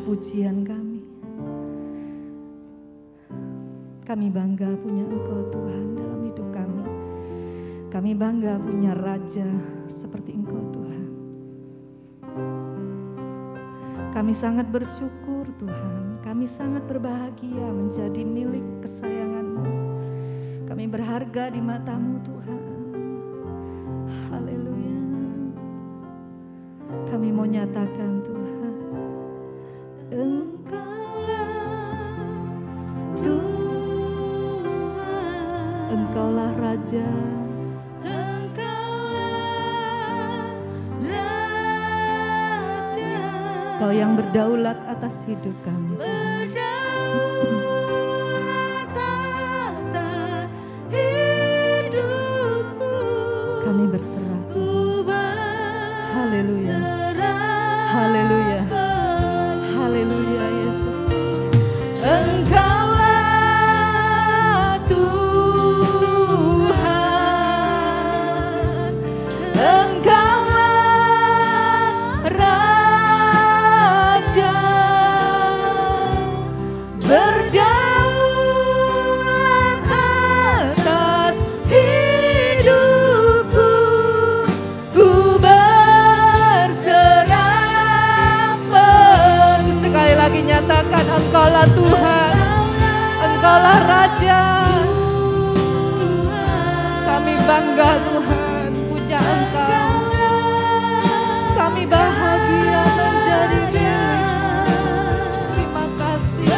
pujian kami. Kami bangga punya Engkau Tuhan dalam hidup kami. Kami bangga punya Raja seperti Engkau Tuhan. Kami sangat bersyukur Tuhan. Kami sangat berbahagia menjadi milik kesayangan-Mu. Kami berharga di mata-Mu Tuhan. Haleluya. Kami mau nyatakan Tuhan, Engkaulah Tuhan, Engkaulah Raja, Engkaulah Raja, Kau yang berdaulat atas hidup kami. Berdaulat atas hidupku. Kami berserah. Haleluya. Haleluya. Haleluya Yesus. Engkaulah Tuhan. Engkaulah Raja. Berdaulat atas hidupku. Ku berserah penuh. Sekali lagi nyatakan, Engkaulah Tuhan, Engkaulah Raja. Kami bangga Tuhan punya Engkau. Kami bahagia menjadi milik. Terima kasih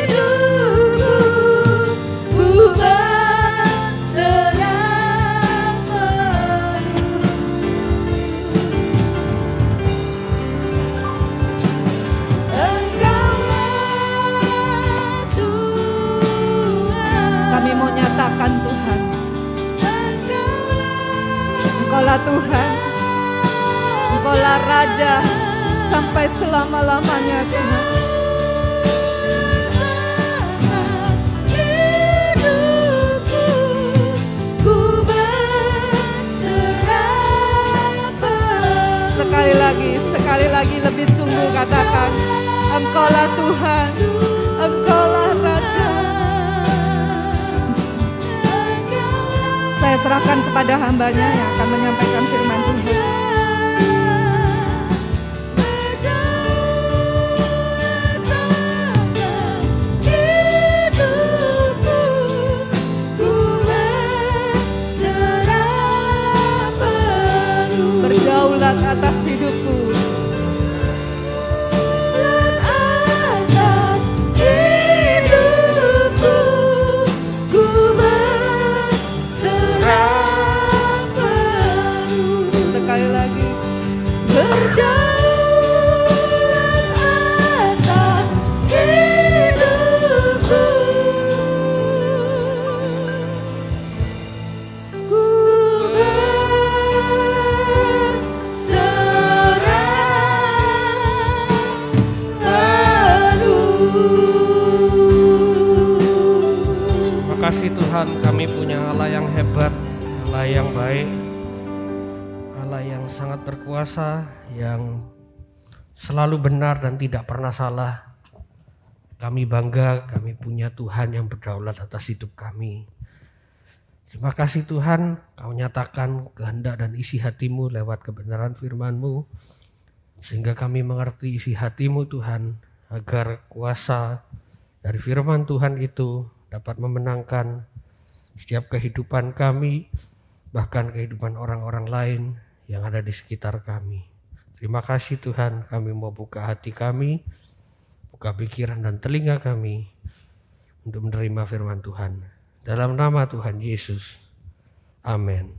hidupku, ku berserah penuh. Engkaulah Tuhan. Kami mau nyatakan Tuhan, Engkaulah Tuhan, Engkaulah Raja sampai selama-lamanya Tuhan. Hidupku, ku berserah penuh. Sekali lagi lebih sungguh katakan, Engkaulah Tuhan, Engkaulah Raja. Saya serahkan kepada hamba-Nya yang akan menyampaikan firman Tuhan. Berdaulat atas hidupku. Kasih Tuhan, kami punya Allah yang hebat, Allah yang baik, Allah yang sangat berkuasa, yang selalu benar dan tidak pernah salah. Kami bangga, kami punya Tuhan yang berdaulat atas hidup kami. Terima kasih Tuhan, Kau nyatakan kehendak dan isi hati-Mu lewat kebenaran firman-Mu, sehingga kami mengerti isi hati-Mu Tuhan, agar kuasa dari firman Tuhan itu dapat memenangkan setiap kehidupan kami, bahkan kehidupan orang-orang lain yang ada di sekitar kami. Terima kasih Tuhan, kami mau buka hati kami, buka pikiran dan telinga kami untuk menerima firman Tuhan. Dalam nama Tuhan Yesus, amin.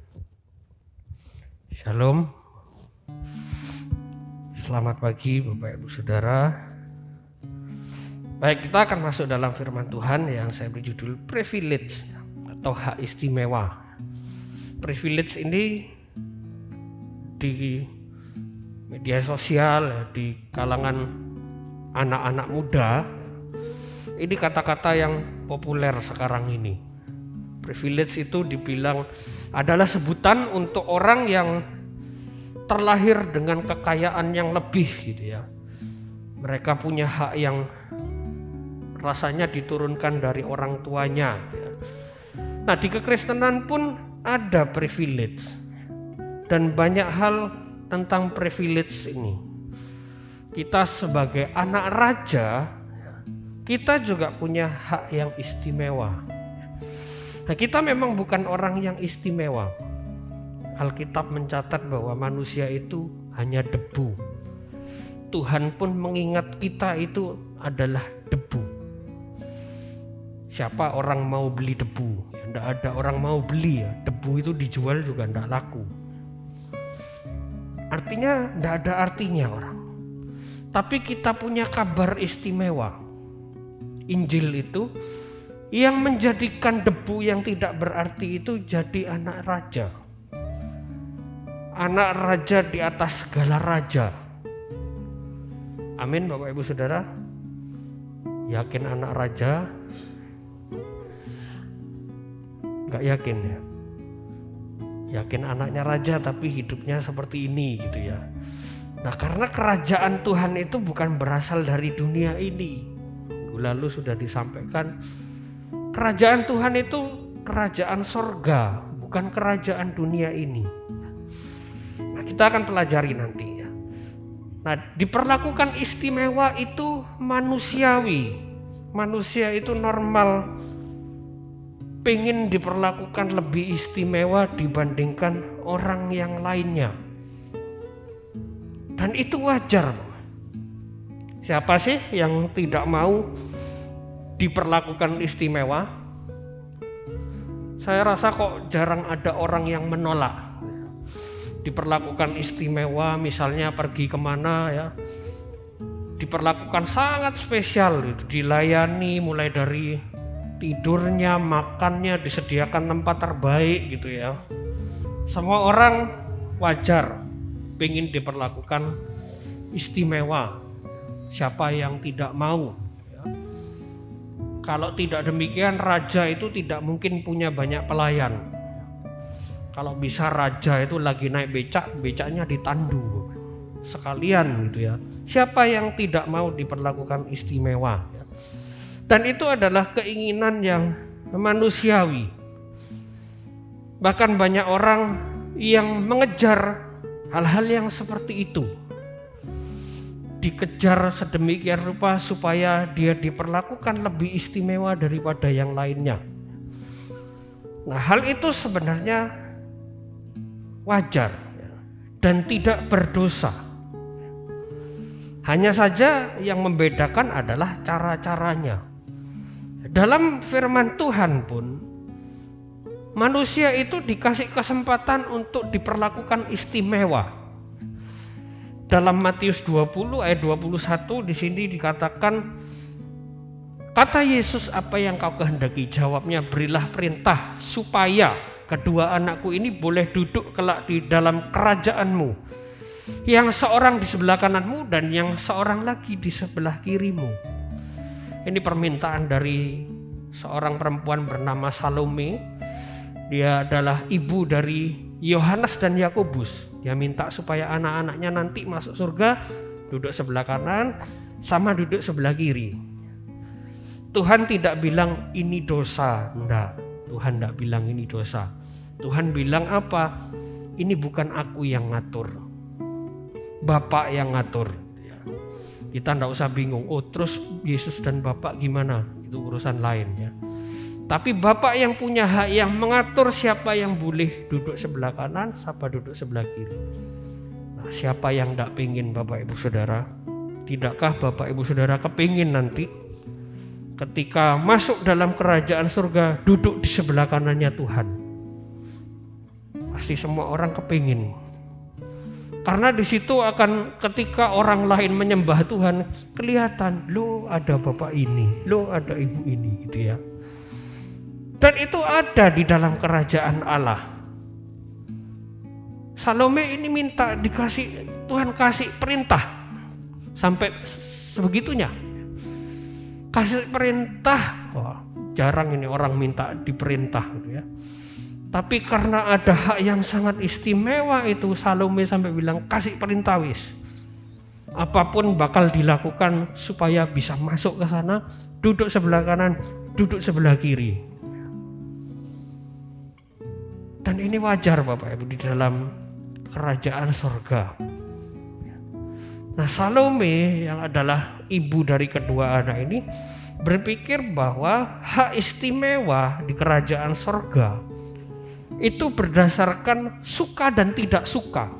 Shalom. Selamat pagi Bapak Ibu Saudara. Baik, kita akan masuk dalam firman Tuhan yang saya beri judul privilege atau hak istimewa. Privilege ini di media sosial, di kalangan anak-anak muda, ini kata-kata yang populer sekarang ini. Privilege itu dibilang adalah sebutan untuk orang yang terlahir dengan kekayaan yang lebih gitu ya. Mereka punya hak yang rasanya diturunkan dari orang tuanya gitu ya. Nah, di kekristenan pun ada privilege dan banyak hal tentang privilege ini. Kita sebagai anak raja, kita juga punya hak yang istimewa. Nah, kita memang bukan orang yang istimewa. Alkitab mencatat bahwa manusia itu hanya debu. Tuhan pun mengingat kita itu adalah debu. Siapa orang mau beli debu? Ya, tidak ada orang mau beli ya. Debu itu dijual juga tidak laku. Artinya tidak ada artinya orang. Tapi kita punya kabar istimewa. Injil itu yang menjadikan debu yang tidak berarti itu jadi anak raja. Anak raja di atas segala raja. Amin Bapak Ibu Saudara. Yakin anak raja? Gak yakin ya. Yakin anaknya raja tapi hidupnya seperti ini gitu ya. Nah, karena kerajaan Tuhan itu bukan berasal dari dunia ini. Minggu lalu sudah disampaikan, kerajaan Tuhan itu kerajaan sorga, bukan kerajaan dunia ini. Nah, kita akan pelajari nanti ya. Nah, diperlakukan istimewa itu manusiawi. Manusia itu normal pengen diperlakukan lebih istimewa dibandingkan orang yang lainnya. Dan itu wajar. Siapa sih yang tidak mau diperlakukan istimewa? Saya rasa kok jarang ada orang yang menolak diperlakukan istimewa, misalnya pergi kemana ya, diperlakukan sangat spesial, dilayani mulai dari tidurnya, makannya, disediakan tempat terbaik gitu ya. Semua orang wajar pengen diperlakukan istimewa. Siapa yang tidak mau ya. Kalau tidak demikian, raja itu tidak mungkin punya banyak pelayan. Kalau bisa raja itu lagi naik becak, becaknya ditandu sekalian gitu ya. Siapa yang tidak mau diperlakukan istimewa ya. Dan itu adalah keinginan yang manusiawi. Bahkan banyak orang yang mengejar hal-hal yang seperti itu. Dikejar sedemikian rupa supaya dia diperlakukan lebih istimewa daripada yang lainnya. Nah, hal itu sebenarnya wajar dan tidak berdosa. Hanya saja yang membedakan adalah cara-caranya. Dalam firman Tuhan pun manusia itu dikasih kesempatan untuk diperlakukan istimewa. Dalam Matius 20 ayat 21 di sini dikatakan, kata Yesus, apa yang kau kehendaki? Jawabnya, berilah perintah supaya kedua anakku ini boleh duduk kelak di dalam kerajaanmu, yang seorang di sebelah kananmu dan yang seorang lagi di sebelah kirimu. Ini permintaan dari seorang perempuan bernama Salome. Dia adalah ibu dari Yohanes dan Yakobus. Dia minta supaya anak-anaknya nanti masuk surga duduk sebelah kanan sama duduk sebelah kiri. Tuhan tidak bilang ini dosa, enggak. Tuhan tidak bilang ini dosa. Tuhan bilang apa? Ini bukan aku yang ngatur, Bapak yang ngatur. Kita tidak usah bingung, oh terus Yesus dan Bapak gimana? Itu urusan lain ya. Tapi Bapak yang punya hak yang mengatur siapa yang boleh duduk sebelah kanan, siapa duduk sebelah kiri. Nah, siapa yang tidak pingin Bapak Ibu Saudara? Tidakkah Bapak Ibu Saudara kepingin nanti ketika masuk dalam kerajaan surga duduk di sebelah kanannya Tuhan? Pasti semua orang kepingin. Karena di situ akan ketika orang lain menyembah Tuhan kelihatan, lo ada Bapak ini, lo ada Ibu ini gitu ya. Dan itu ada di dalam kerajaan Allah. Salome ini minta dikasih, Tuhan kasih perintah sampai sebegitunya. Kasih perintah, wah, jarang ini orang minta diperintah gitu ya. Tapi karena ada hak yang sangat istimewa itu, Salome sampai bilang kasih perintah wis. Apapun bakal dilakukan supaya bisa masuk ke sana, duduk sebelah kanan, duduk sebelah kiri. Dan ini wajar Bapak Ibu di dalam kerajaan sorga. Nah, Salome yang adalah ibu dari kedua anak ini berpikir bahwa hak istimewa di kerajaan sorga itu berdasarkan suka dan tidak suka.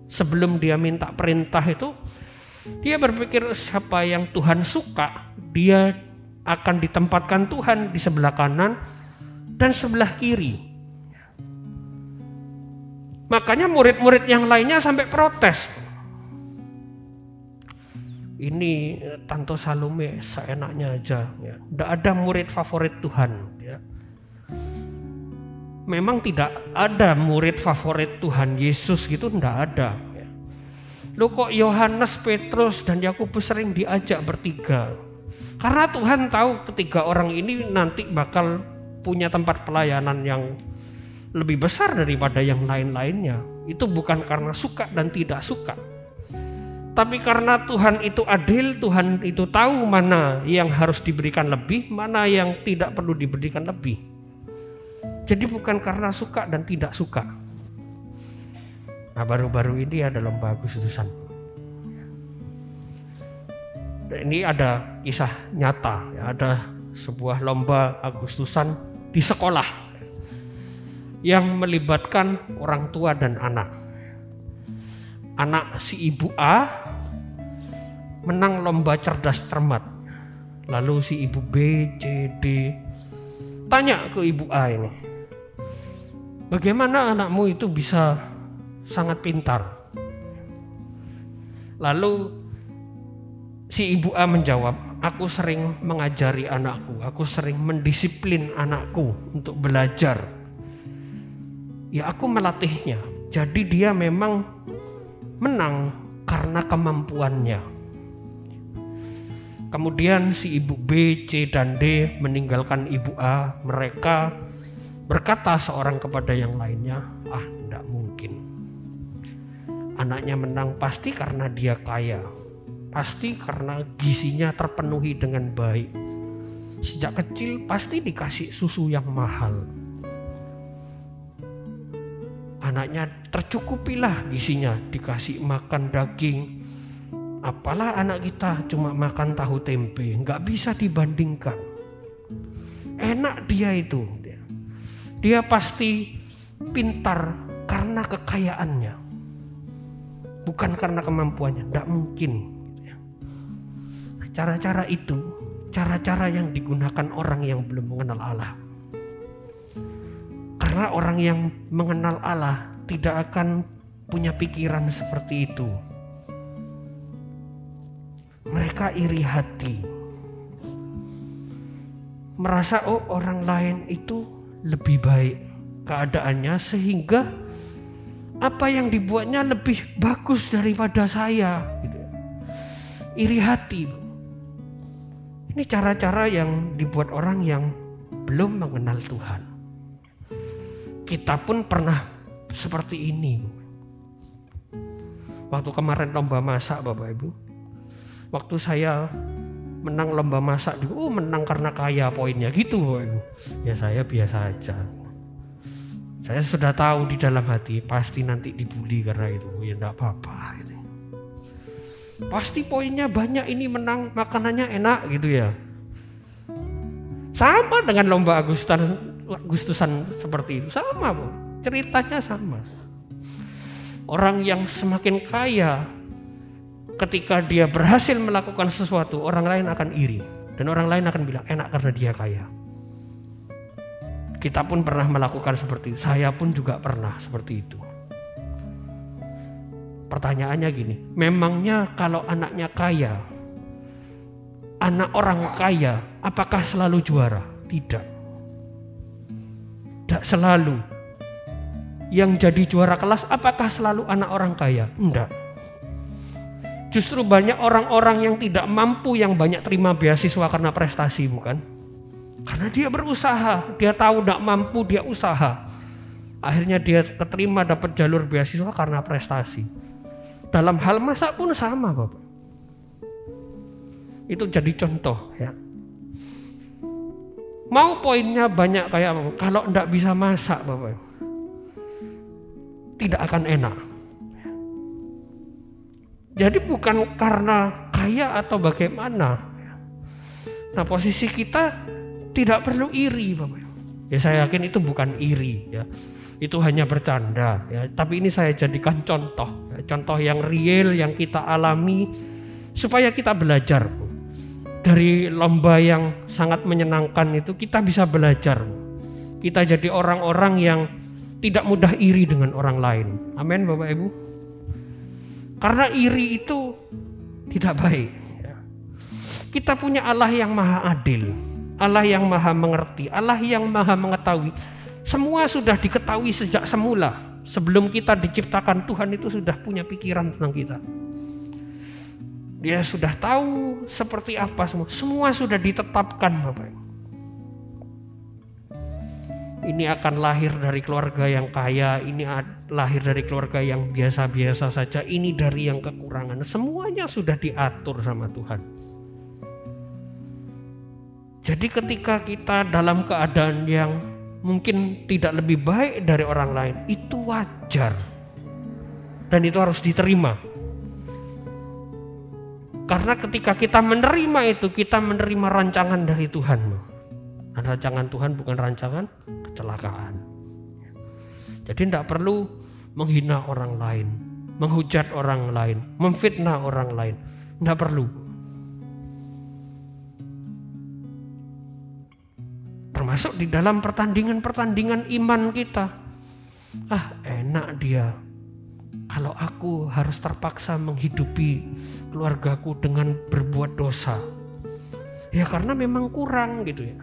Sebelum dia minta perintah itu, dia berpikir siapa yang Tuhan suka, dia akan ditempatkan Tuhan di sebelah kanan dan sebelah kiri. Makanya murid-murid yang lainnya sampai protes. Ini Tante Salome seenaknya aja, ya. Tidak ada murid favorit Tuhan, ya. Memang tidak ada murid favorit Tuhan Yesus gitu, tidak ada. Ya. Loh kok Yohanes, Petrus, dan Yakobus sering diajak bertiga? Karena Tuhan tahu ketiga orang ini nanti bakal punya tempat pelayanan yang lebih besar daripada yang lain-lainnya. Itu bukan karena suka dan tidak suka. Tapi karena Tuhan itu adil, Tuhan itu tahu mana yang harus diberikan lebih, mana yang tidak perlu diberikan lebih. Jadi bukan karena suka dan tidak suka. Nah, baru-baru ini ada lomba Agustusan. Ini ada kisah nyata, ya, ada sebuah lomba Agustusan di sekolah yang melibatkan orang tua dan anak. Anak si ibu A menang lomba cerdas cermat. Lalu si ibu B, C, D tanya ke ibu A ini, bagaimana anakmu itu bisa sangat pintar? Lalu si ibu A menjawab, aku sering mengajari anakku, aku sering mendisiplin anakku untuk belajar. Ya aku melatihnya, jadi dia memang menang karena kemampuannya. Kemudian si ibu B, C, dan D meninggalkan ibu A. Mereka berkata seorang kepada yang lainnya, tidak mungkin. Anaknya menang pasti karena dia kaya. Pasti karena gizinya terpenuhi dengan baik. Sejak kecil pasti dikasih susu yang mahal. Anaknya tercukupilah gizinya, dikasih makan daging. Apalah anak kita cuma makan tahu tempe, nggak bisa dibandingkan. Enak dia itu. Dia pasti pintar karena kekayaannya, bukan karena kemampuannya. Nggak mungkin. Cara-cara itu, cara-cara yang digunakan orang yang belum mengenal Allah. Karena orang yang mengenal Allah tidak akan punya pikiran seperti itu. Mereka iri hati. Merasa orang lain itu lebih baik keadaannya sehingga apa yang dibuatnya lebih bagus daripada saya. Gitu. Iri hati. Ini cara-cara yang dibuat orang yang belum mengenal Tuhan. Kita pun pernah seperti ini. Waktu kemarin lomba masak Bapak Ibu. Waktu saya menang lomba masak, menang karena kaya poinnya gitu Bapak Ibu. Ya saya biasa aja. Saya sudah tahu di dalam hati pasti nanti dibully karena itu. Ya enggak apa-apa gitu. Pasti poinnya banyak, ini menang, makanannya enak gitu ya. Sama dengan lomba Agustusan seperti itu, sama Bu. Ceritanya sama. Orang yang semakin kaya, ketika dia berhasil melakukan sesuatu, orang lain akan iri. Dan orang lain akan bilang enak karena dia kaya. Kita pun pernah melakukan seperti itu. Saya pun juga pernah seperti itu. Pertanyaannya gini, memangnya kalau anaknya kaya, anak orang kaya, apakah selalu juara? Tidak. Tidak selalu. Yang jadi juara kelas, apakah selalu anak orang kaya? Enggak. Justru banyak orang-orang yang tidak mampu yang banyak terima beasiswa karena prestasi, bukan? Karena dia berusaha, dia tahu tidak mampu, dia usaha. Akhirnya dia keterima dapat jalur beasiswa karena prestasi. Dalam hal masak pun sama, Bapak. Itu jadi contoh ya. Mau poinnya banyak kayak apa? Kalau tidak bisa masak, Bapak, tidak akan enak. Jadi bukan karena kaya atau bagaimana. Nah, posisi kita tidak perlu iri, Bapak. Ya saya yakin itu bukan iri ya. Itu hanya bercanda ya. Tapi ini saya jadikan contoh ya. Contoh yang real yang kita alami supaya kita belajar. Dari lomba yang sangat menyenangkan itu kita bisa belajar. Kita jadi orang-orang yang tidak mudah iri dengan orang lain. Amin, Bapak Ibu. Karena iri itu tidak baik. Kita punya Allah yang maha adil, Allah yang maha mengerti, Allah yang maha mengetahui. Semua sudah diketahui sejak semula. Sebelum kita diciptakan, Tuhan itu sudah punya pikiran tentang kita. Dia sudah tahu seperti apa semua. Semua sudah ditetapkan, Bapak. Ini akan lahir dari keluarga yang kaya, ini lahir dari keluarga yang biasa-biasa saja, ini dari yang kekurangan. Semuanya sudah diatur sama Tuhan. Jadi ketika kita dalam keadaan yang mungkin tidak lebih baik dari orang lain, itu wajar. Dan itu harus diterima. Karena ketika kita menerima itu, kita menerima rancangan dari Tuhan. Dan rancangan Tuhan bukan rancangan kecelakaan. Jadi tidak perlu menghina orang lain, menghujat orang lain, memfitnah orang lain. Tidak perlu. Termasuk di dalam pertandingan-pertandingan iman kita. Enak dia. Kalau aku harus terpaksa menghidupi keluargaku dengan berbuat dosa. Ya karena memang kurang gitu ya.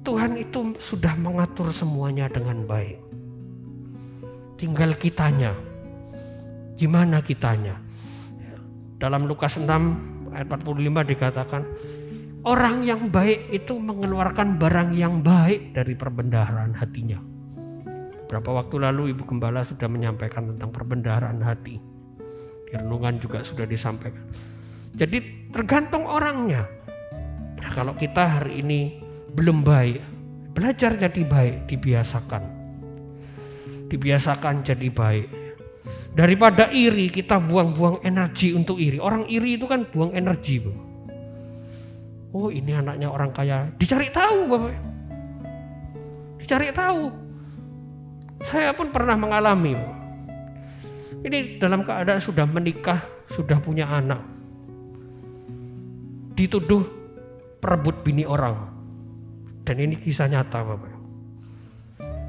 Tuhan itu sudah mengatur semuanya dengan baik. Tinggal kitanya. Gimana kitanya? Dalam Lukas 6 ayat 45 dikatakan, orang yang baik itu mengeluarkan barang yang baik dari perbendaharaan hatinya. Berapa waktu lalu Ibu Gembala sudah menyampaikan tentang perbendaharaan hati. Di renungan juga sudah disampaikan. Jadi tergantung orangnya. Nah, kalau kita hari ini belum baik, belajar jadi baik, dibiasakan. Dibiasakan jadi baik. Daripada iri, kita buang-buang energi untuk iri. Orang iri itu kan buang energi, Bu. Oh, ini anaknya orang kaya. Dicari tahu, Bapak. Dicari tahu. Saya pun pernah mengalami. Ini dalam keadaan sudah menikah, sudah punya anak. Dituduh perebut bini orang. Dan ini kisah nyata, Bapak.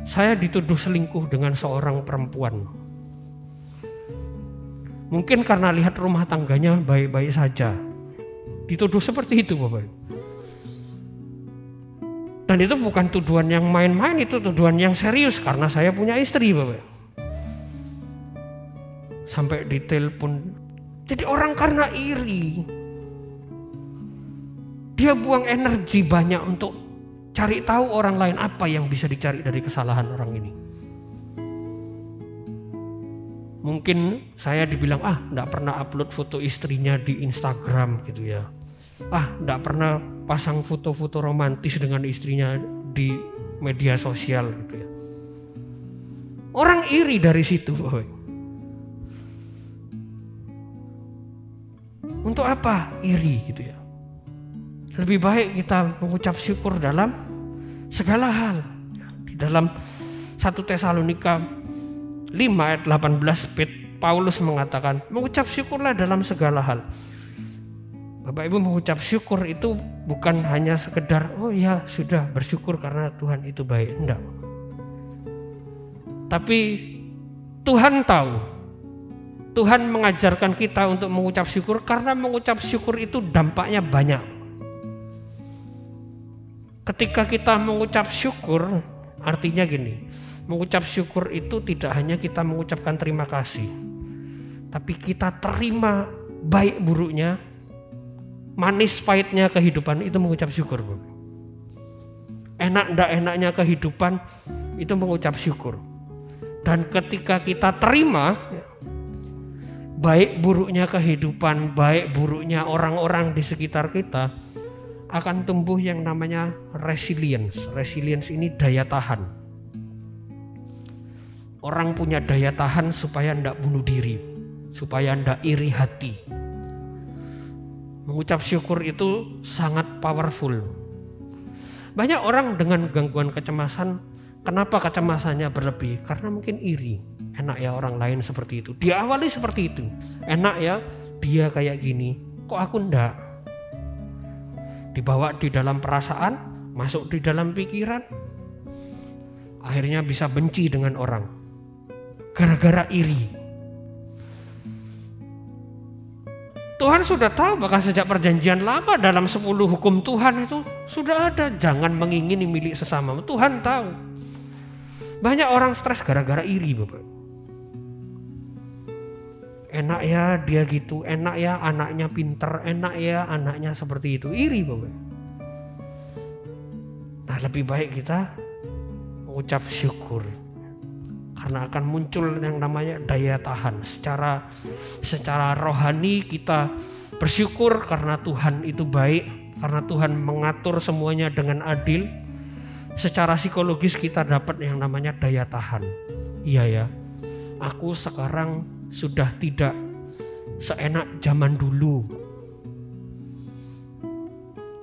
Saya dituduh selingkuh dengan seorang perempuan. Mungkin karena lihat rumah tangganya baik-baik saja. Dituduh seperti itu, Bapak. Dan itu bukan tuduhan yang main-main, itu tuduhan yang serius karena saya punya istri, Bapak. Sampai ditelepon. Jadi orang karena iri, dia buang energi banyak untuk cari tahu orang lain apa yang bisa dicari dari kesalahan orang ini. Mungkin saya dibilang, enggak pernah upload foto istrinya di Instagram gitu ya. Enggak pernah pasang foto-foto romantis dengan istrinya di media sosial gitu ya. Orang iri dari situ. Untuk apa iri gitu ya? Lebih baik kita mengucap syukur dalam segala hal. Di dalam 1 Tesalonika 5 ayat 18 Paulus mengatakan, mengucap syukurlah dalam segala hal. Bapak Ibu, mengucap syukur itu bukan hanya sekedar oh ya sudah bersyukur karena Tuhan itu baik, enggak. Tapi Tuhan tahu, Tuhan mengajarkan kita untuk mengucap syukur karena mengucap syukur itu dampaknya banyak. Ketika kita mengucap syukur, artinya gini, mengucap syukur itu tidak hanya kita mengucapkan terima kasih, tapi kita terima baik buruknya, manis pahitnya kehidupan, itu mengucap syukur. enak ndak enaknya kehidupan itu mengucap syukur. Dan ketika kita terima baik buruknya kehidupan, baik buruknya orang-orang di sekitar kita, akan tumbuh yang namanya resilience. Resilience ini daya tahan. Orang punya daya tahan supaya ndak bunuh diri, supaya ndak iri hati. Mengucap syukur itu sangat powerful. Banyak orang dengan gangguan kecemasan, kenapa kecemasannya berlebih? Karena mungkin iri. Enak ya orang lain seperti itu. Diawali seperti itu. Enak ya dia kayak gini, kok aku ndak? Dibawa di dalam perasaan, masuk di dalam pikiran, akhirnya bisa benci dengan orang gara-gara iri. Tuhan sudah tahu, bahkan sejak perjanjian lama dalam 10 hukum Tuhan itu sudah ada, jangan mengingini milik sesama. Tuhan tahu. Banyak orang stres gara-gara iri, Bapak. Enak ya dia gitu, enak ya anaknya pinter, enak ya anaknya seperti itu. Iri, Bapak. Nah, lebih baik kita mengucap syukur. Karena akan muncul yang namanya daya tahan. Secara rohani kita bersyukur karena Tuhan itu baik, karena Tuhan mengatur semuanya dengan adil. Secara psikologis kita dapat yang namanya daya tahan. Iya ya, aku sekarang sudah tidak seenak zaman dulu.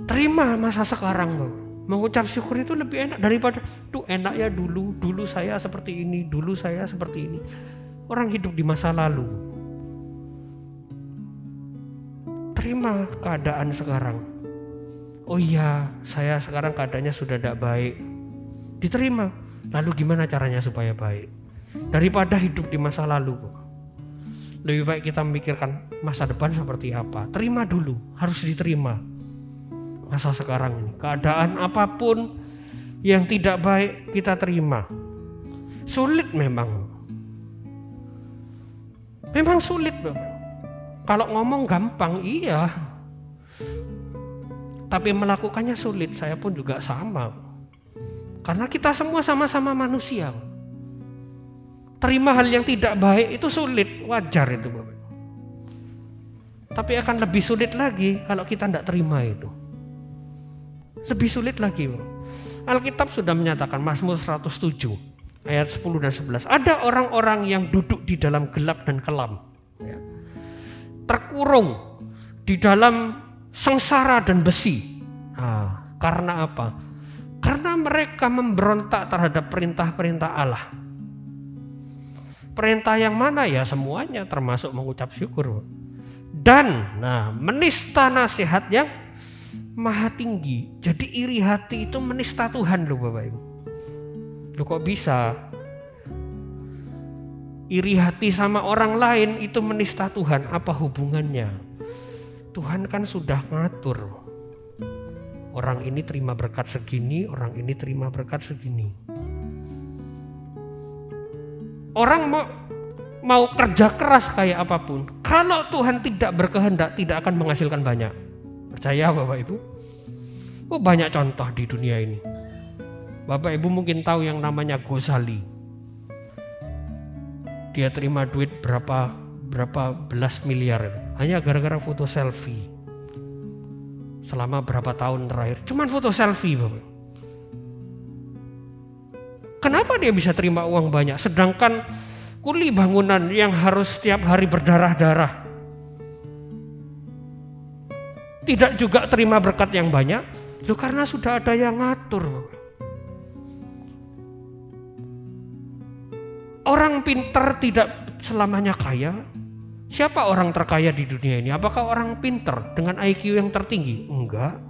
Terima masa sekarang, Bang. Mengucap syukur itu lebih enak daripada tuh enak ya dulu saya seperti ini, dulu saya seperti ini. Orang hidup di masa lalu. Terima keadaan sekarang. Oh iya, saya sekarang keadaannya sudah tidak baik. Diterima. Lalu gimana caranya supaya baik? Daripada hidup di masa lalu, lebih baik kita memikirkan masa depan seperti apa. Terima dulu, harus diterima. Masa sekarang ini, keadaan apapun yang tidak baik kita terima. Sulit memang. Memang sulit, Bapak. Kalau ngomong gampang, iya. Tapi melakukannya sulit, saya pun juga sama. Karena kita semua sama-sama manusia. Terima hal yang tidak baik itu sulit, wajar itu, Bapak. Tapi akan lebih sulit lagi kalau kita tidak terima itu. Lebih sulit lagi, Bapak. Alkitab sudah menyatakan, Mazmur 107 ayat 10 dan 11. Ada orang-orang yang duduk di dalam gelap dan kelam, ya. Terkurung di dalam sengsara dan besi. Karena apa? Karena mereka memberontak terhadap perintah-perintah Allah. Perintah yang mana ya? Semuanya termasuk mengucap syukur. Dan menista nasihat yang maha tinggi. Jadi iri hati itu menista Tuhan loh, Bapak Ibu. Loh, kok bisa? Iri hati sama orang lain itu menista Tuhan. Apa hubungannya? Tuhan kan sudah ngatur. Orang ini terima berkat segini, orang ini terima berkat segini. Orang mau kerja keras kayak apapun, kalau Tuhan tidak berkehendak tidak akan menghasilkan banyak. Percaya Bapak Ibu? Banyak contoh di dunia ini. Bapak Ibu mungkin tahu yang namanya Ghazali. Dia terima duit berapa belas miliar hanya gara-gara foto selfie. Selama berapa tahun terakhir cuman foto selfie, Bapak. Kenapa dia bisa terima uang banyak sedangkan kuli bangunan yang harus setiap hari berdarah-darah tidak juga terima berkat yang banyak? Loh, karena sudah ada yang ngatur, Bapak. Orang pintar tidak selamanya kaya. Siapa orang terkaya di dunia ini? Apakah orang pintar dengan IQ yang tertinggi? Enggak.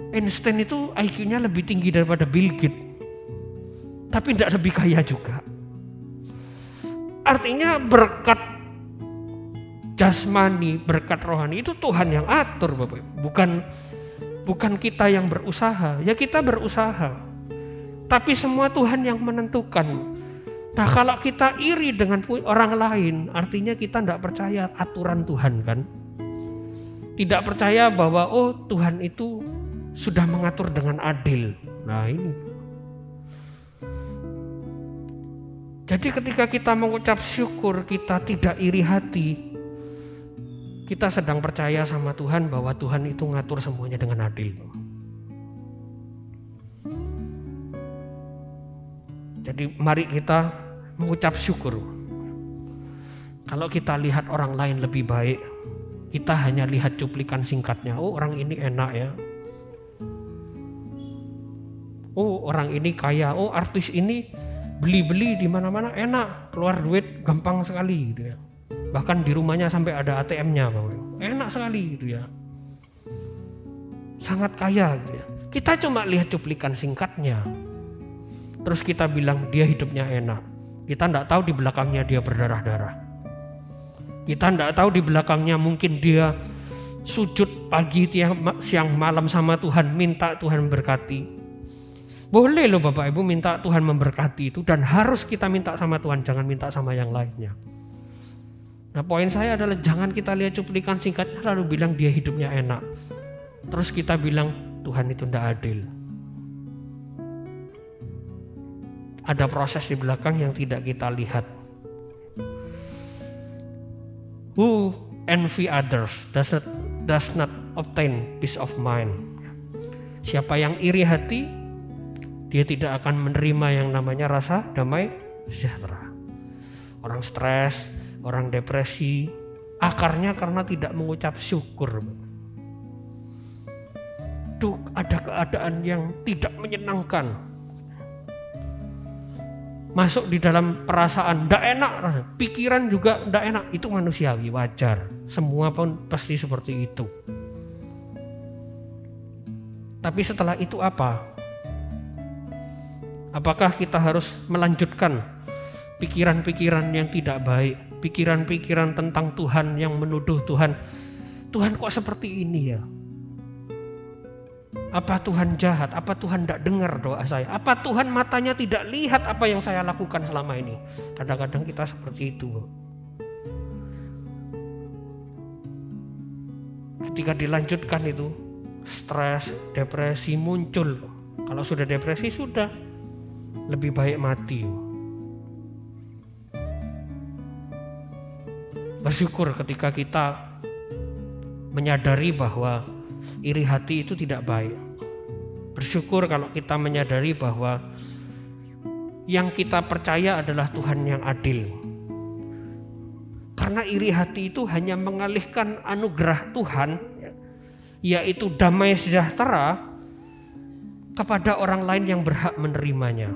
Einstein itu IQ-nya lebih tinggi daripada Bill Gates. Tapi tidak lebih kaya juga. Artinya berkat jasmani, berkat rohani itu Tuhan yang atur, Bapak. Bukan kita yang berusaha. Ya kita berusaha. Tapi semua Tuhan yang menentukan. Nah, kalau kita iri dengan orang lain, artinya kita tidak percaya aturan Tuhan kan? Tidak percaya bahwa Tuhan itu sudah mengatur dengan adil. Nah ini. Jadi ketika kita mengucap syukur, kita tidak iri hati, kita sedang percaya sama Tuhan bahwa Tuhan itu ngatur semuanya dengan adil. Jadi mari kita mengucap syukur. Kalau kita lihat orang lain lebih baik, kita hanya lihat cuplikan singkatnya. Oh, orang ini enak ya. Oh, orang ini kaya. Oh, artis ini beli-beli di mana-mana enak, keluar duit gampang sekali gitu ya. Bahkan di rumahnya sampai ada ATM-nya, enak sekali gitu ya. Sangat kaya gitu ya. Kita cuma lihat cuplikan singkatnya. Terus kita bilang dia hidupnya enak. Kita enggak tahu di belakangnya dia berdarah-darah. Kita enggak tahu di belakangnya mungkin dia sujud pagi, siang, malam sama Tuhan, minta Tuhan memberkati. Boleh loh Bapak Ibu minta Tuhan memberkati itu, dan harus kita minta sama Tuhan, jangan minta sama yang lainnya. Nah poin saya adalah jangan kita lihat cuplikan singkatnya lalu bilang dia hidupnya enak. Terus kita bilang Tuhan itu tidak adil. Ada proses di belakang yang tidak kita lihat. Who envy others does not obtain peace of mind. Siapa yang iri hati, dia tidak akan menerima yang namanya rasa damai sejahtera. Orang stres, orang depresi, akarnya karena tidak mengucap syukur. Itu ada keadaan yang tidak menyenangkan. Masuk di dalam perasaan tidak enak, pikiran juga tidak enak. Itu manusiawi, wajar. Semua pun pasti seperti itu. Tapi setelah itu apa? Apakah kita harus melanjutkan pikiran-pikiran yang tidak baik, pikiran-pikiran tentang Tuhan yang menuduh Tuhan, Tuhan kok seperti ini ya? Apa Tuhan jahat? Apa Tuhan tidak dengar doa saya? Apa Tuhan matanya tidak lihat apa yang saya lakukan selama ini? Kadang-kadang kita seperti itu. Ketika dilanjutkan itu, stres, depresi muncul. Kalau sudah depresi sudah, lebih baik mati. Bersyukur ketika kita menyadari bahwa iri hati itu tidak baik. Bersyukur kalau kita menyadari bahwa yang kita percaya adalah Tuhan yang adil. Karena iri hati itu hanya mengalihkan anugerah Tuhan, yaitu damai sejahtera, kepada orang lain yang berhak menerimanya.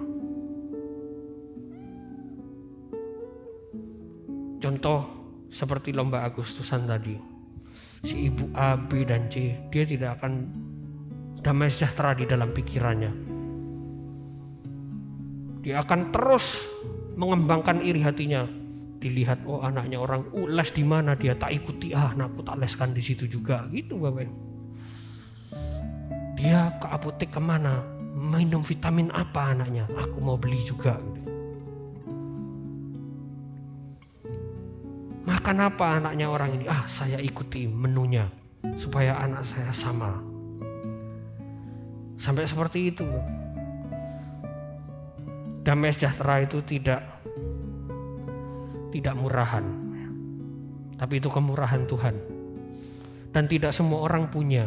Contoh seperti lomba Agustusan tadi, si ibu A, B, dan C, dia tidak akan damai sejahtera di dalam pikirannya. Dia akan terus mengembangkan iri hatinya. Dilihat, oh anaknya orang les di mana, dia tak ikuti, anakku tak leskan di situ juga, gitu Bapak. Dia ke apotek kemana, minum vitamin apa anaknya, aku mau beli juga. Makan apa anaknya orang ini, saya ikuti menunya supaya anak saya sama. Sampai seperti itu. Damai sejahtera itu tidak murahan, tapi itu kemurahan Tuhan. Dan tidak semua orang punya.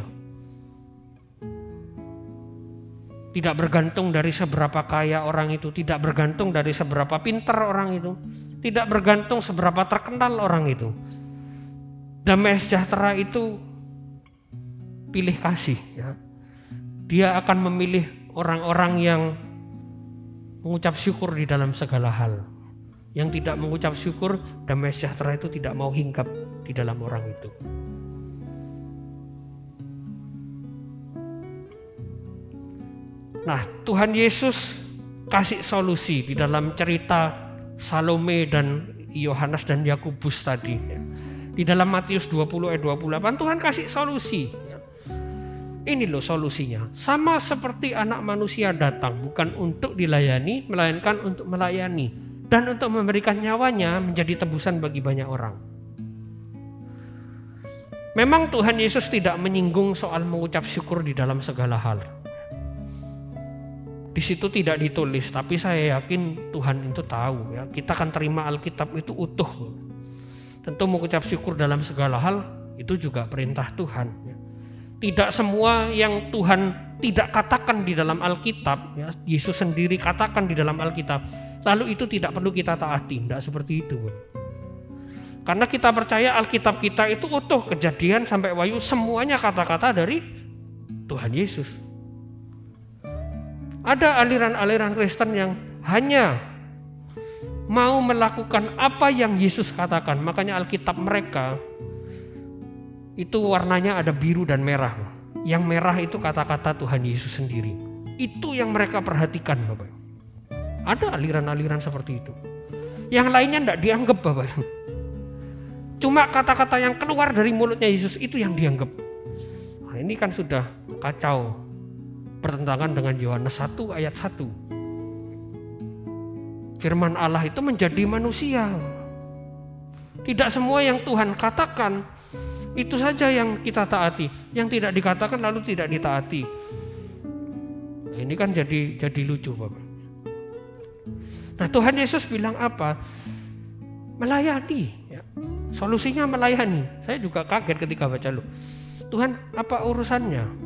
Tidak bergantung dari seberapa kaya orang itu, tidak bergantung dari seberapa pintar orang itu, tidak bergantung seberapa terkenal orang itu. Damai sejahtera itu pilih kasih, ya. Dia akan memilih orang-orang yang mengucap syukur di dalam segala hal. Yang tidak mengucap syukur, damai sejahtera itu tidak mau hinggap di dalam orang itu. Nah, Tuhan Yesus kasih solusi di dalam cerita Salome dan Yohanes dan Yakobus tadi. Di dalam Matius 20 ayat 28 Tuhan kasih solusi. Ini loh solusinya. Sama seperti anak manusia datang bukan untuk dilayani, melainkan untuk melayani. Dan untuk memberikan nyawanya menjadi tebusan bagi banyak orang. Memang Tuhan Yesus tidak menyinggung soal mengucap syukur di dalam segala hal. Di situ tidak ditulis, tapi saya yakin Tuhan itu tahu ya. Kita akan terima Alkitab itu utuh. Tentu mengucap syukur dalam segala hal itu juga perintah Tuhan. Ya. Tidak semua yang Tuhan tidak katakan di dalam Alkitab, ya, Yesus sendiri katakan di dalam Alkitab, lalu itu tidak perlu kita taati. Tidak seperti itu. Karena kita percaya Alkitab kita itu utuh, Kejadian sampai Wahyu semuanya kata-kata dari Tuhan Yesus. Ada aliran-aliran Kristen yang hanya mau melakukan apa yang Yesus katakan. Makanya Alkitab mereka itu warnanya ada biru dan merah. Yang merah itu kata-kata Tuhan Yesus sendiri. Itu yang mereka perhatikan, Bapak. Ada aliran-aliran seperti itu. Yang lainnya tidak dianggap, Bapak. Cuma kata-kata yang keluar dari mulutnya Yesus itu yang dianggap. Nah, ini kan sudah kacau. Bertentangan dengan Yohanes 1 ayat 1. Firman Allah itu menjadi manusia. Tidak semua yang Tuhan katakan itu saja yang kita taati. Yang tidak dikatakan lalu tidak ditaati. Nah, ini kan jadi lucu, Bapak. Nah, Tuhan Yesus bilang apa? Melayani. Ya. Solusinya melayani. Saya juga kaget ketika baca loh. Tuhan, apa urusannya?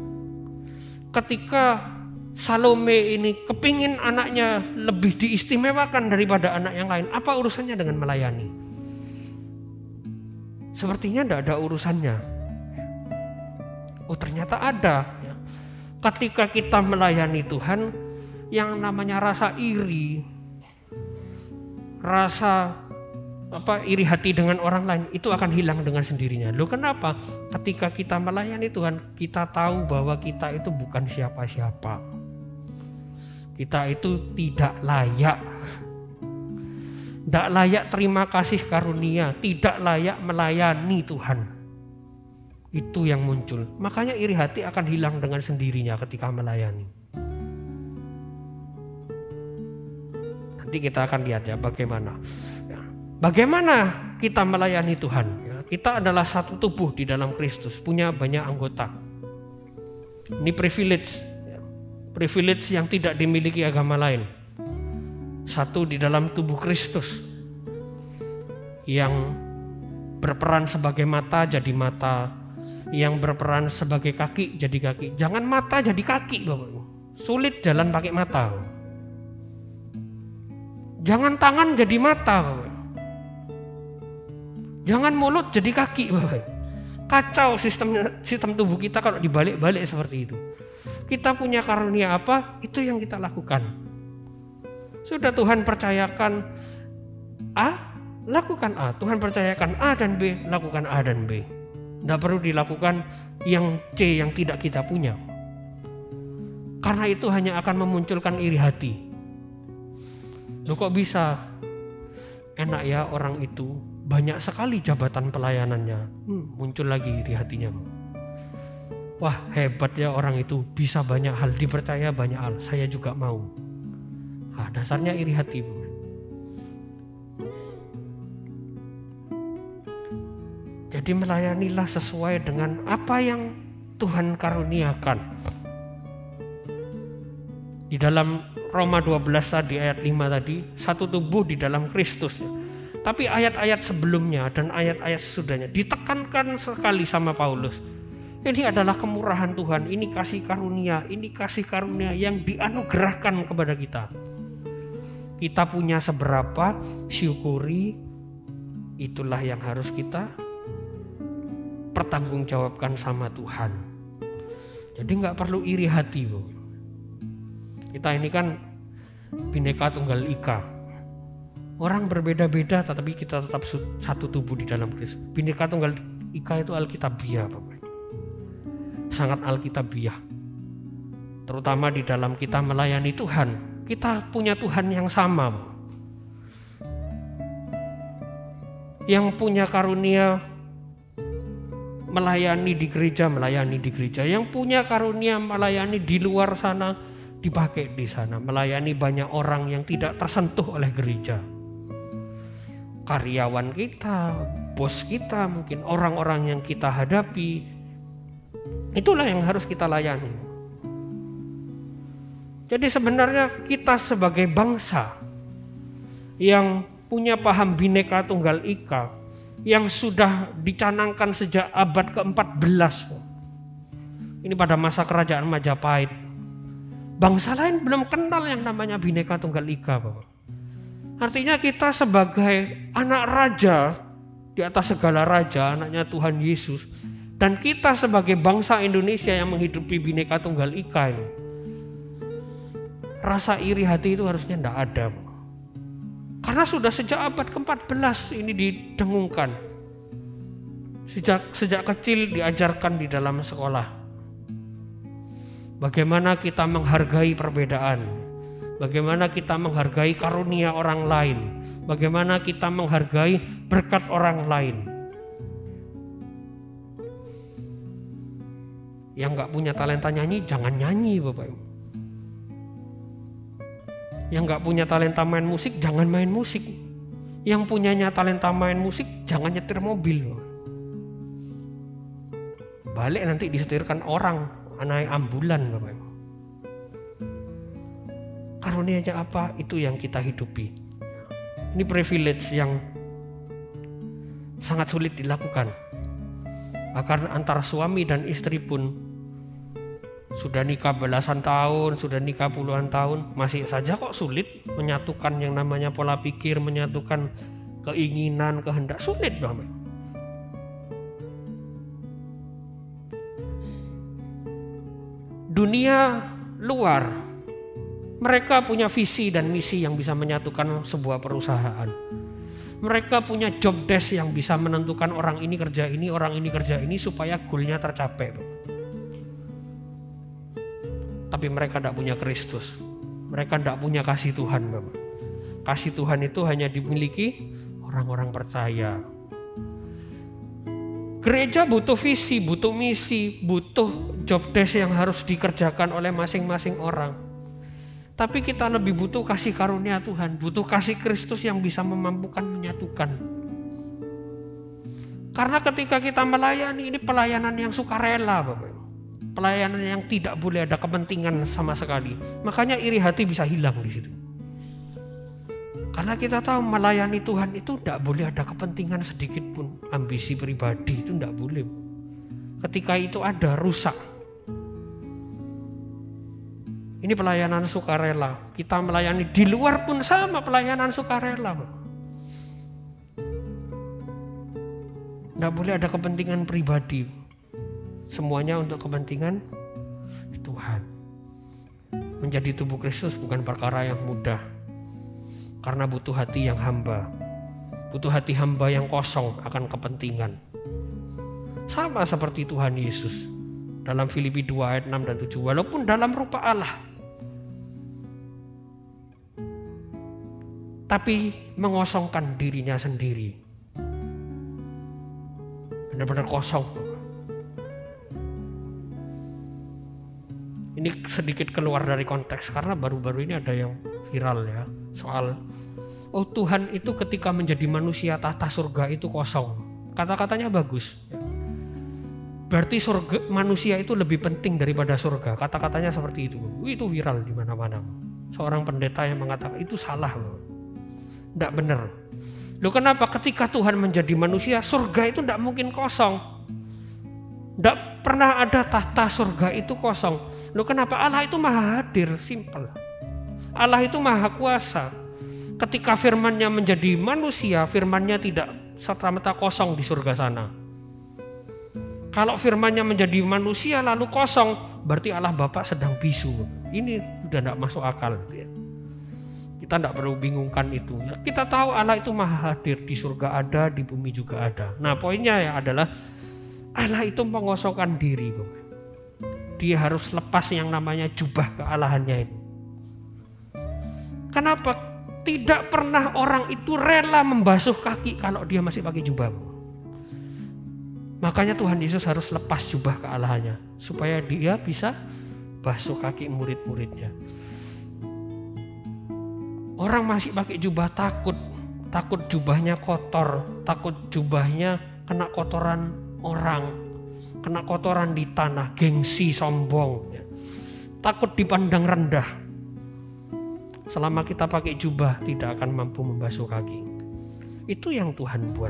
Ketika Salome ini kepingin anaknya lebih diistimewakan daripada anak yang lain, apa urusannya dengan melayani? Sepertinya tidak ada urusannya. Oh, ternyata ada. Ketika kita melayani Tuhan, yang namanya rasa iri, rasa iri hati dengan orang lain itu akan hilang dengan sendirinya. Loh, kenapa? Ketika kita melayani Tuhan, kita tahu bahwa kita itu bukan siapa-siapa. Kita itu tidak layak. Tidak layak terima kasih karunia, tidak layak melayani Tuhan. Itu yang muncul. Makanya iri hati akan hilang dengan sendirinya ketika melayani. Nanti kita akan lihat ya bagaimana. Bagaimana kita melayani Tuhan? Ya, kita adalah satu tubuh di dalam Kristus, punya banyak anggota. Ini privilege, ya. Privilege yang tidak dimiliki agama lain. Satu di dalam tubuh Kristus, yang berperan sebagai mata jadi mata, yang berperan sebagai kaki jadi kaki. Jangan mata jadi kaki, Bapak. Sulit jalan pakai mata. Jangan tangan jadi mata, Bapak. Jangan mulut jadi kaki, Bapak. Kacau sistem tubuh kita kalau dibalik-balik seperti itu. Kita punya karunia apa, itu yang kita lakukan. Sudah Tuhan percayakan A, lakukan A. Tuhan percayakan A dan B, lakukan A dan B. Tidak perlu dilakukan yang C yang tidak kita punya. Karena itu hanya akan memunculkan iri hati. Loh, kok bisa? Enak ya orang itu. Banyak sekali jabatan pelayanannya. Muncul lagi iri hatinya. Wah, hebat ya orang itu. Bisa banyak hal, dipercaya banyak hal. Saya juga mau. Nah, dasarnya iri hati. Jadi melayanilah sesuai dengan apa yang Tuhan karuniakan. Di dalam Roma 12 tadi, ayat 5 tadi, satu tubuh di dalam Kristus. Tapi ayat-ayat sebelumnya dan ayat-ayat sesudahnya ditekankan sekali sama Paulus. Ini adalah kemurahan Tuhan, ini kasih karunia yang dianugerahkan kepada kita. Kita punya seberapa, syukuri, itulah yang harus kita pertanggungjawabkan sama Tuhan. Jadi gak perlu iri hati. Kita ini kan Bhinneka Tunggal Ika. Orang berbeda-beda tetapi kita tetap satu tubuh di dalam Kristus. Bhinneka Tunggal Ika itu Alkitabiah, Bapak. Sangat Alkitabiah. Terutama di dalam kita melayani Tuhan. Kita punya Tuhan yang sama. Yang punya karunia melayani di gereja, melayani di gereja. Yang punya karunia melayani di luar sana, dipakai di sana. Melayani banyak orang yang tidak tersentuh oleh gereja. Karyawan kita, bos kita, mungkin orang-orang yang kita hadapi. Itulah yang harus kita layani. Jadi sebenarnya kita sebagai bangsa yang punya paham Bhinneka Tunggal Ika, yang sudah dicanangkan sejak abad ke-14. Ini pada masa kerajaan Majapahit. Bangsa lain belum kenal yang namanya Bhinneka Tunggal Ika, Bapak. Artinya kita sebagai anak raja di atas segala raja, anaknya Tuhan Yesus, dan kita sebagai bangsa Indonesia yang menghidupi Bhinneka Tunggal Ika ini, rasa iri hati itu harusnya tidak ada. Karena sudah sejak abad ke-14 ini didengungkan. Sejak kecil diajarkan di dalam sekolah. Bagaimana kita menghargai perbedaan. Bagaimana kita menghargai karunia orang lain. Bagaimana kita menghargai berkat orang lain. Yang gak punya talenta nyanyi, jangan nyanyi Bapak Ibu. Yang gak punya talenta main musik, jangan main musik. Yang punyanya talenta main musik, jangan nyetir mobil. Balik nanti disetirkan orang, naik ambulan Bapak Ibu. Karunianya apa? Itu yang kita hidupi. Ini privilege yang sangat sulit dilakukan. Karena antara suami dan istri pun sudah nikah belasan tahun, sudah nikah puluhan tahun, masih saja kok sulit menyatukan yang namanya pola pikir, menyatukan keinginan, kehendak, sulit banget. Dunia luar, mereka punya visi dan misi yang bisa menyatukan sebuah perusahaan. Mereka punya job desk yang bisa menentukan orang ini kerja ini, orang ini kerja ini supaya goalnya tercapai. Tapi mereka tidak punya Kristus. Mereka tidak punya kasih Tuhan, Bapak. Kasih Tuhan itu hanya dimiliki orang-orang percaya. Gereja butuh visi, butuh misi, butuh job desk yang harus dikerjakan oleh masing-masing orang. Tapi kita lebih butuh kasih karunia Tuhan, butuh kasih Kristus yang bisa memampukan menyatukan. Karena ketika kita melayani, ini pelayanan yang sukarela, Bapak. Pelayanan yang tidak boleh ada kepentingan sama sekali. Makanya iri hati bisa hilang di situ. Karena kita tahu melayani Tuhan itu tidak boleh ada kepentingan sedikit pun. Ambisi pribadi itu tidak boleh. Ketika itu ada, rusak. Ini pelayanan sukarela. Kita melayani di luar pun sama pelayanan sukarela. Tidak boleh ada kepentingan pribadi. Semuanya untuk kepentingan Tuhan. Menjadi tubuh Kristus bukan perkara yang mudah. Karena butuh hati yang hamba. Butuh hati hamba yang kosong akan kepentingan. Sama seperti Tuhan Yesus. Dalam Filipi 2 ayat 6 dan 7. Walaupun dalam rupa Allah. Tapi mengosongkan dirinya sendiri. Benar-benar kosong. Ini sedikit keluar dari konteks karena baru-baru ini ada yang viral ya. Soal, Tuhan itu ketika menjadi manusia tahta surga itu kosong. Kata-katanya bagus. Berarti surga, manusia itu lebih penting daripada surga. Kata-katanya seperti itu. Itu viral di mana-mana. Seorang pendeta yang mengatakan itu salah loh. Tidak benar. Loh kenapa? Ketika Tuhan menjadi manusia, surga itu tidak mungkin kosong. Tidak pernah ada tahta surga itu kosong. Loh kenapa? Allah itu maha hadir, simpel. Allah itu maha kuasa. Ketika firman-Nya menjadi manusia, firman-Nya tidak serta-merta kosong di surga sana. Kalau firman-Nya menjadi manusia lalu kosong, berarti Allah Bapa sedang bisu. Ini sudah tidak masuk akal. Kita tidak perlu bingungkan itu. Kita tahu Allah itu maha hadir, di surga ada, di bumi juga ada. Nah poinnya ya adalah Allah itu mengosongkan diri. Dia harus lepas yang namanya jubah kealahannya ini. Kenapa? Tidak pernah orang itu rela membasuh kaki kalau dia masih pakai jubah. Makanya Tuhan Yesus harus lepas jubah kealahannya. Supaya dia bisa basuh kaki murid-muridnya. Orang masih pakai jubah takut. takut jubahnya kotor, takut jubahnya kena kotoran orang, kena kotoran di tanah, gengsi, sombong, takut dipandang rendah. Selama kita pakai jubah tidak akan mampu membasuh kaki. Itu yang Tuhan buat.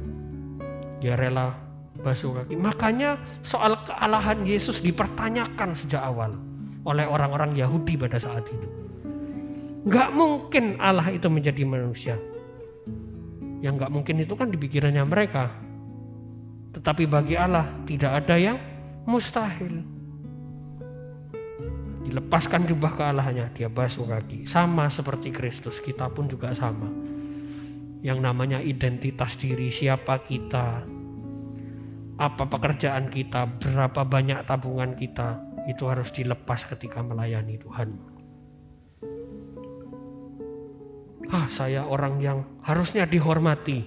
Dia rela basuh kaki. Makanya soal kealahan Yesus dipertanyakan sejak awal oleh orang-orang Yahudi pada saat itu. Gak mungkin Allah itu menjadi manusia. Yang gak mungkin itu kan di pikirannya mereka. Tetapi bagi Allah tidak ada yang mustahil. Dilepaskan jubah kealahannya, dia basuh kaki. Sama seperti Kristus, kita pun juga sama. Yang namanya identitas diri, siapa kita, apa pekerjaan kita, berapa banyak tabungan kita, itu harus dilepas ketika melayani Tuhan. Saya orang yang harusnya dihormati.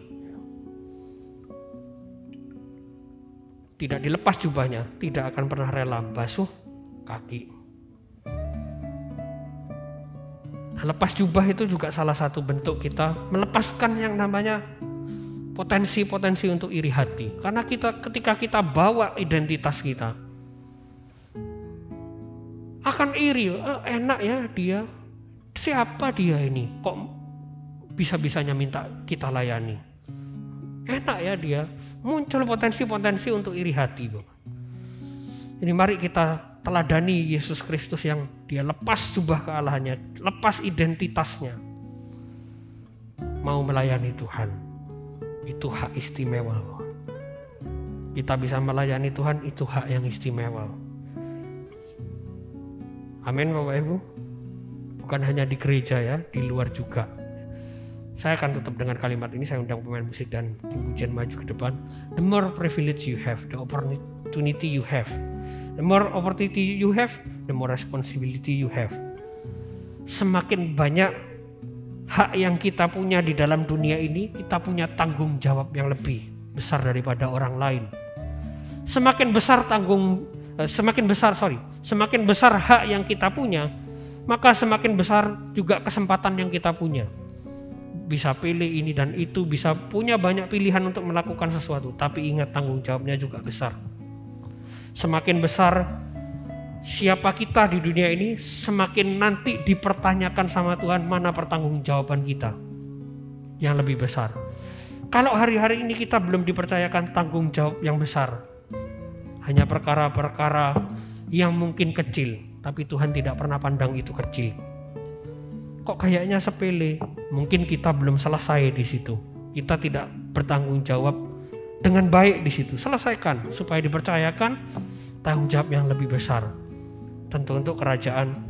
Tidak dilepas jubahnya, tidak akan pernah rela basuh kaki. Lepas jubah itu juga salah satu bentuk kita melepaskan yang namanya potensi-potensi untuk iri hati. Karena ketika kita bawa identitas kita, akan iri. Enak ya dia, siapa dia ini? Kok bisa-bisanya minta kita layani? Enak ya dia, muncul potensi-potensi untuk iri hati. Ini mari kita teladani Yesus Kristus yang dia lepas jubah kealahannya, lepas identitasnya, mau melayani Tuhan. Itu hak istimewa. Kita bisa melayani Tuhan, itu hak yang istimewa. Amin Bapak Ibu. Bukan hanya di gereja ya, di luar juga. Saya akan tutup dengan kalimat ini. Saya undang pemain musik dan tim pujian maju ke depan. The more privilege you have, the opportunity you have. The more opportunity you have, the more responsibility you have. Semakin banyak hak yang kita punya di dalam dunia ini, kita punya tanggung jawab yang lebih besar daripada orang lain. Semakin besar hak yang kita punya, maka semakin besar juga kesempatan yang kita punya. Bisa pilih ini dan itu, bisa punya banyak pilihan untuk melakukan sesuatu, tapi ingat tanggung jawabnya juga besar. Semakin besar siapa kita di dunia ini, semakin nanti dipertanyakan sama Tuhan mana pertanggungjawaban kita yang lebih besar. Kalau hari-hari ini kita belum dipercayakan tanggung jawab yang besar, hanya perkara-perkara yang mungkin kecil, tapi Tuhan tidak pernah pandang itu kecil. Kok kayaknya sepele? Mungkin kita belum selesai di situ. Kita tidak bertanggung jawab dengan baik di situ. Selesaikan supaya dipercayakan tanggung jawab yang lebih besar. Tentu untuk kerajaan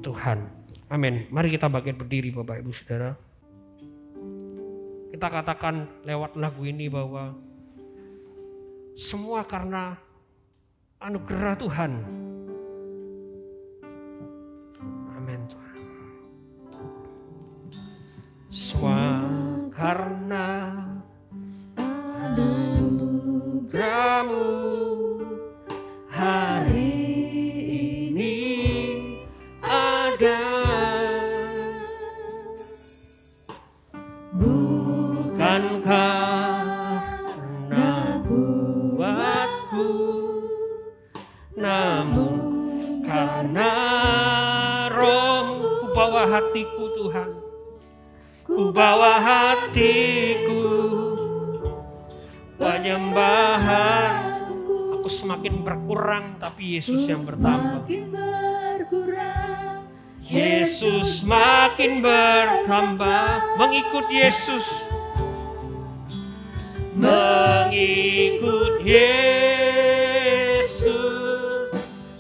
Tuhan. Amin. Mari kita bangkit berdiri Bapak Ibu Saudara. Kita katakan lewat lagu ini bahwa semua karena anugerah Tuhan. Amin Tuhan. Semua karena anugerah-Mu hari ini ada. Bukan karena kuatku, namun karena Roh-Mu. Ku bawa hatiku Tuhan, ku bawa hatiku, penyembahan. Aku semakin berkurang tapi Yesus yang bertambah. Yesus makin bertambah. Mengikut Yesus, mengikut Yesus,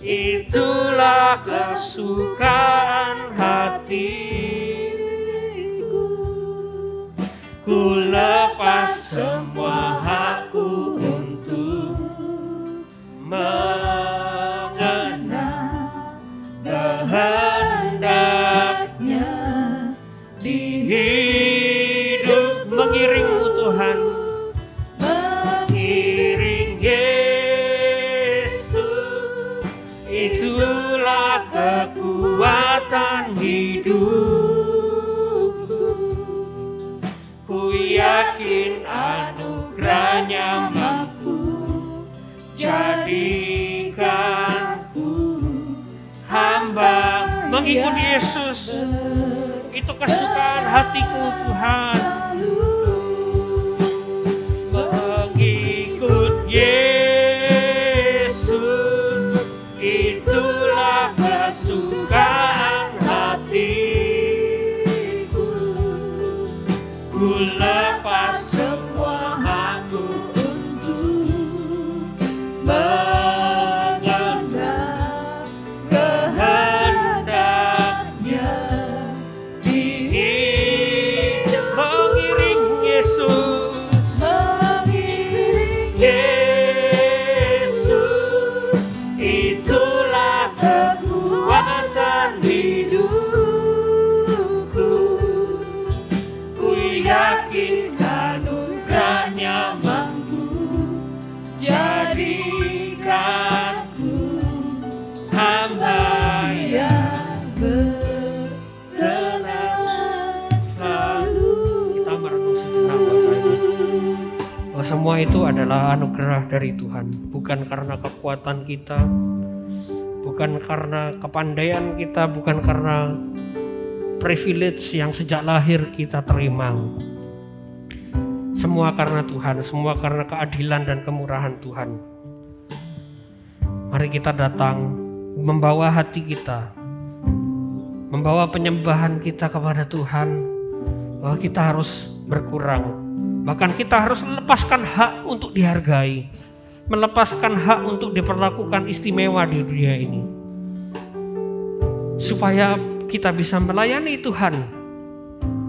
itulah kesukaan hatiku. Ku lepas semua hakku untuk mengenal kehendaknya di hidup. Mengiring-Mu Tuhan, mengiring Yesus, itulah kekuatan hidupku. Ku jadikanku hamba mengikuti Yesus. Itu kesukaan hatiku Tuhan. Mengikut Yesus, itulah kesukaan hatiku. Ku lepas semua aku untuk mengenal kehendaknya. Mengiring Yesus, itulah kekuatan hidupku. Ku yakin anugerahnya mampu jadikanku hamba yang berkenan selalu. Kita merenung sejenak Bapak Ibu. Bahwa semua itu adalah anugerah dari Tuhan, bukan karena kekuatan kita, bukan karena kepandaian kita, bukan karena privilege yang sejak lahir kita terima. Semua karena Tuhan, semua karena keadilan dan kemurahan Tuhan. Mari kita datang membawa hati kita, membawa penyembahan kita kepada Tuhan, bahwa kita harus berkurang. Bahkan kita harus melepaskan hak untuk dihargai, melepaskan hak untuk diperlakukan istimewa di dunia ini, supaya kita bisa melayani Tuhan,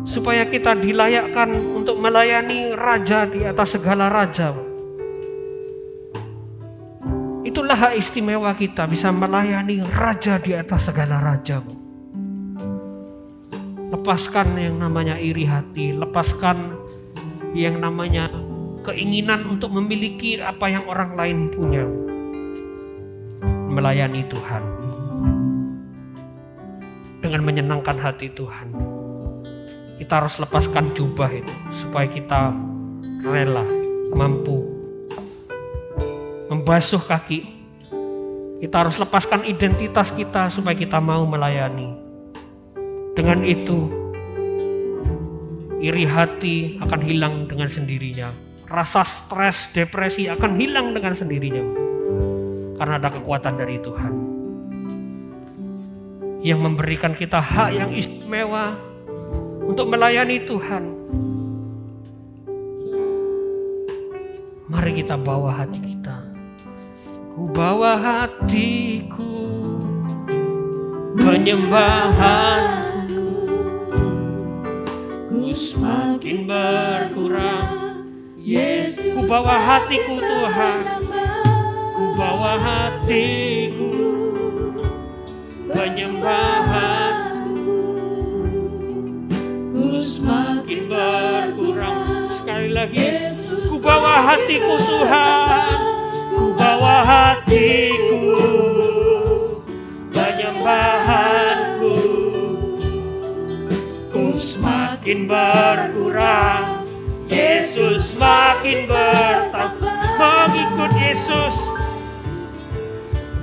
supaya kita dilayakkan untuk melayani Raja di atas segala raja. Itulah hak istimewa kita, bisa melayani Raja di atas segala raja. Lepaskan yang namanya iri hati, lepaskan yang namanya keinginan untuk memiliki apa yang orang lain punya. Melayani Tuhan dengan menyenangkan hati Tuhan. Kita harus lepaskan jubah itu supaya kita rela, mampu membasuh kaki. Kita harus lepaskan identitas kita supaya kita mau melayani. Dengan itu iri hati akan hilang dengan sendirinya. Rasa stres, depresi akan hilang dengan sendirinya. Karena ada kekuatan dari Tuhan yang memberikan kita hak yang istimewa untuk melayani Tuhan. Mari kita bawa hati kita. Ku bawa hatiku, penyembahan semakin berkurang. Yesus, ku bawa hatiku Tuhan, ku bawa hatiku, penyembahanku, ku semakin berkurang. Sekali lagi, ku bawa hatiku Tuhan, ku bawa hatiku, penyembahanku, semakin berkurang. Yesus semakin bertambah. Mengikut Yesus,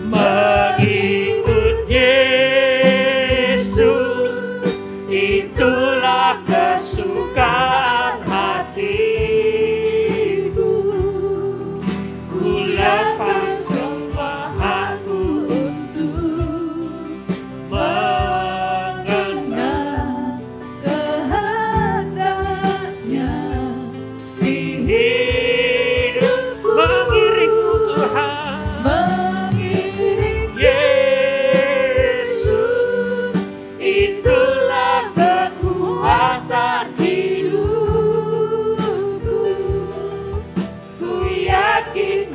mengikut Yesus, itulah kesukaan hatiku. Ku lepas semua aku untuk hidupku. Ku yakin